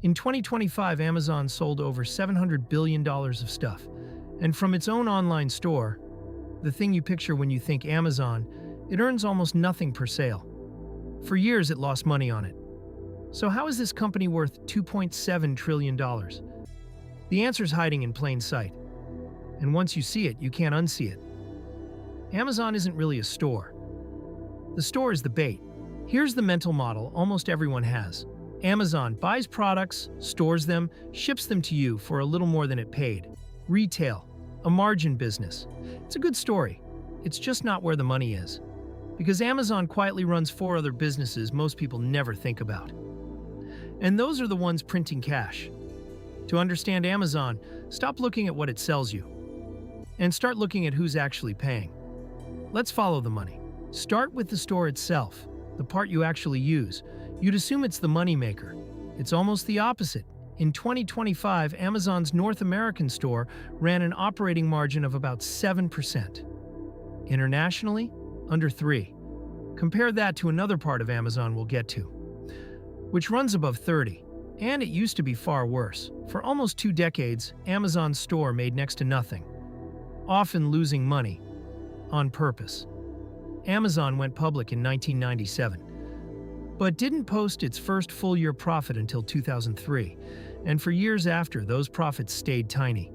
In 2025, Amazon sold over $700 billion of stuff. And from its own online store, the thing you picture when you think Amazon, it earns almost nothing per sale. For years, it lost money on it. So how is this company worth $2.7 trillion? The answer's hiding in plain sight. And once you see it, you can't unsee it. Amazon isn't really a store. The store is the bait. Here's the mental model almost everyone has. Amazon buys products, stores them, ships them to you for a little more than it paid. Retail, a margin business. It's a good story. It's just not where the money is. Because Amazon quietly runs 4 other businesses most people never think about. And those are the ones printing cash. To understand Amazon, stop looking at what it sells you. And start looking at who's actually paying. Let's follow the money. Start with the store itself, the part you actually use. You'd assume it's the moneymaker. It's almost the opposite. In 2025, Amazon's North American store ran an operating margin of about 7%. Internationally, under 3%. Compare that to another part of Amazon we'll get to, which runs above 30%. And it used to be far worse. For almost 2 decades, Amazon's store made next to nothing, often losing money on purpose. Amazon went public in 1997, but didn't post its first full-year profit until 2003, and for years after, those profits stayed tiny.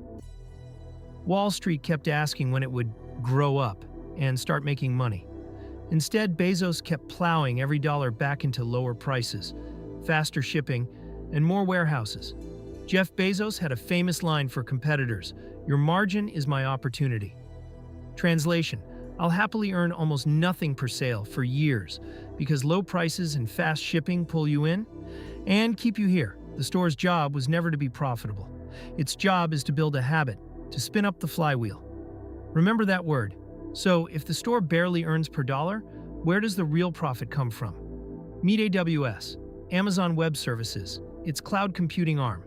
Wall Street kept asking when it would grow up and start making money. Instead, Bezos kept plowing every dollar back into lower prices, faster shipping, and more warehouses. Jeff Bezos had a famous line for competitors: "Your margin is my opportunity." Translation: I'll happily earn almost nothing per sale for years because low prices and fast shipping pull you in and keep you here. The store's job was never to be profitable. Its job is to build a habit, to spin up the flywheel. Remember that word. So, if the store barely earns per dollar, where does the real profit come from? Meet AWS, Amazon Web Services, its cloud computing arm.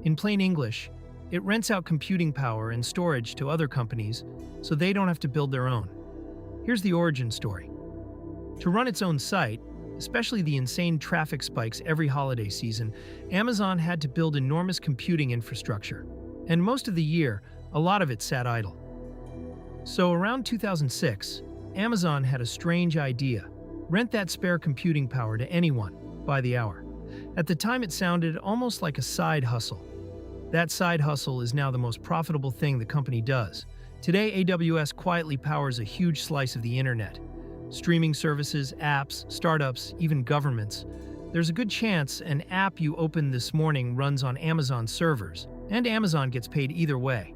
In plain English, it rents out computing power and storage to other companies so they don't have to build their own. Here's the origin story. To run its own site, especially the insane traffic spikes every holiday season, Amazon had to build enormous computing infrastructure. And most of the year, a lot of it sat idle. So around 2006, Amazon had a strange idea: rent that spare computing power to anyone, by the hour. At the time, it sounded almost like a side hustle. That side hustle is now the most profitable thing the company does. Today, AWS quietly powers a huge slice of the internet. Streaming services, apps, startups, even governments. There's a good chance an app you opened this morning runs on Amazon servers, and Amazon gets paid either way.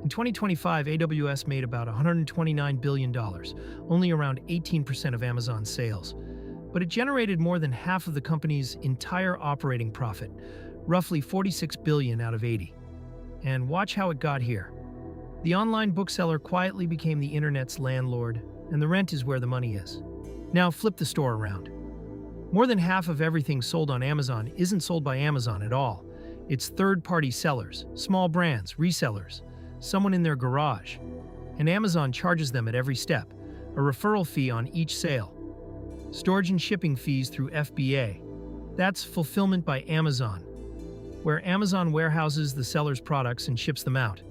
In 2025, AWS made about $129 billion, only around 18% of Amazon's sales. But it generated more than half of the company's entire operating profit, roughly $46 billion out of 80. And watch how it got here. The online bookseller quietly became the internet's landlord, and the rent is where the money is. Now flip the store around. More than half of everything sold on Amazon isn't sold by Amazon at all. It's third-party sellers, small brands, resellers, someone in their garage. And Amazon charges them at every step, a referral fee on each sale. Storage and shipping fees through FBA. That's fulfillment by Amazon, where Amazon warehouses the seller's products and ships them out.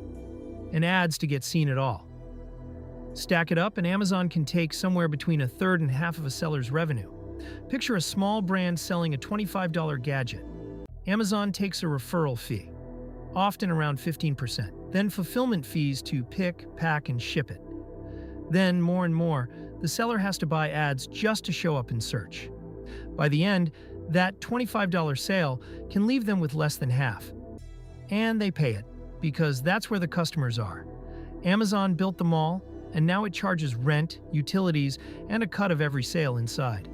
And ads to get seen at all. Stack it up and Amazon can take somewhere between a third and half of a seller's revenue. Picture a small brand selling a $25 gadget. Amazon takes a referral fee, often around 15%. Then fulfillment fees to pick, pack, and ship it. Then, more and more, the seller has to buy ads just to show up in search. By the end, that $25 sale can leave them with less than half. And they pay it, because that's where the customers are. Amazon built them all, and now it charges rent, utilities, and a cut of every sale inside.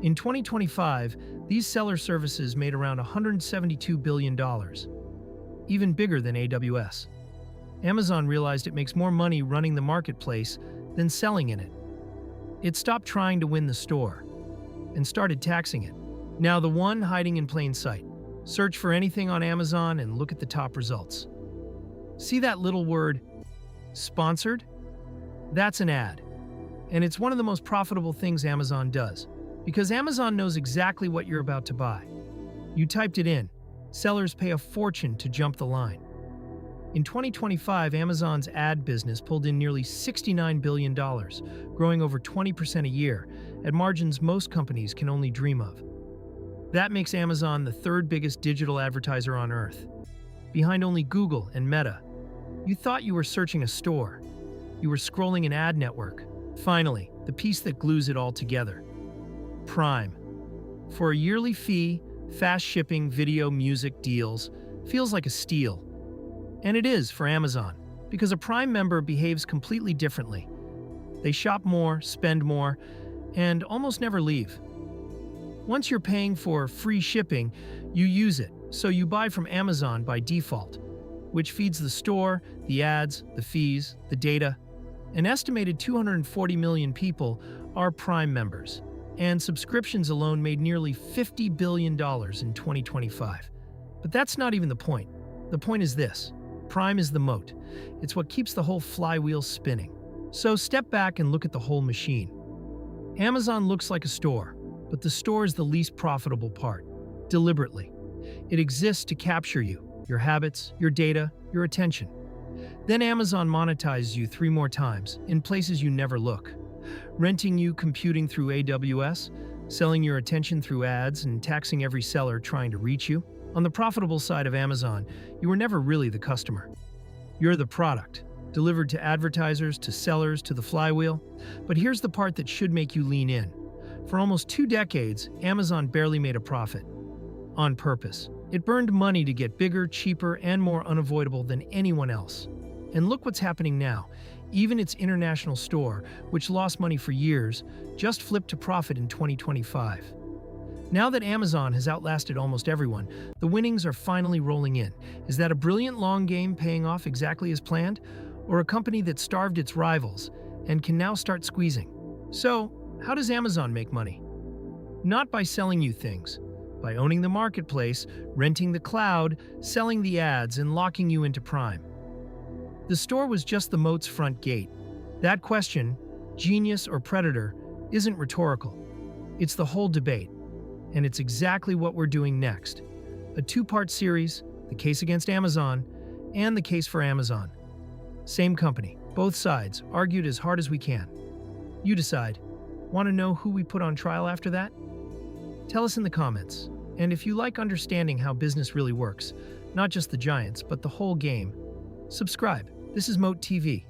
In 2025, these seller services made around $172 billion, even bigger than AWS. Amazon realized it makes more money running the marketplace than selling in it. It stopped trying to win the store and started taxing it. Now the one hiding in plain sight. Search for anything on Amazon and look at the top results. See that little word, sponsored? That's an ad. And it's one of the most profitable things Amazon does, because Amazon knows exactly what you're about to buy. You typed it in. Sellers pay a fortune to jump the line. In 2025, Amazon's ad business pulled in nearly $69 billion, growing over 20% a year, at margins most companies can only dream of. That makes Amazon the third biggest digital advertiser on Earth, behind only Google and Meta. You thought you were searching a store. You were scrolling an ad network. Finally, the piece that glues it all together. Prime. For a yearly fee, fast shipping, video, music deals feels like a steal. And it is for Amazon, because a Prime member behaves completely differently. They shop more, spend more, and almost never leave. Once you're paying for free shipping, you use it, so you buy from Amazon by default, which feeds the store, the ads, the fees, the data. An estimated 240 million people are Prime members, and subscriptions alone made nearly $50 billion in 2025. But that's not even the point. The point is this. Prime is the moat. It's what keeps the whole flywheel spinning. So step back and look at the whole machine. Amazon looks like a store, but the store is the least profitable part, deliberately. It exists to capture you, your habits, your data, your attention. Then Amazon monetizes you 3 more times, in places you never look. Renting you computing through AWS, selling your attention through ads, and taxing every seller trying to reach you. On the profitable side of Amazon, you were never really the customer. You're the product, delivered to advertisers, to sellers, to the flywheel. But here's the part that should make you lean in. For almost 2 decades, Amazon barely made a profit. On purpose. It burned money to get bigger, cheaper, and more unavoidable than anyone else. And look what's happening now. Even its international store, which lost money for years, just flipped to profit in 2025. Now that Amazon has outlasted almost everyone, the winnings are finally rolling in. Is that a brilliant long game paying off exactly as planned? Or a company that starved its rivals and can now start squeezing? So, how does Amazon make money? Not by selling you things. By owning the marketplace, renting the cloud, selling the ads, and locking you into Prime. The store was just the moat's front gate. That question, genius or predator, isn't rhetorical. It's the whole debate. And it's exactly what we're doing next. A 2-part series, the case against Amazon, and the case for Amazon. Same company, both sides, argued as hard as we can. You decide. Want to know who we put on trial after that? Tell us in the comments. And if you like understanding how business really works, not just the giants, but the whole game, subscribe. This is Moat TV.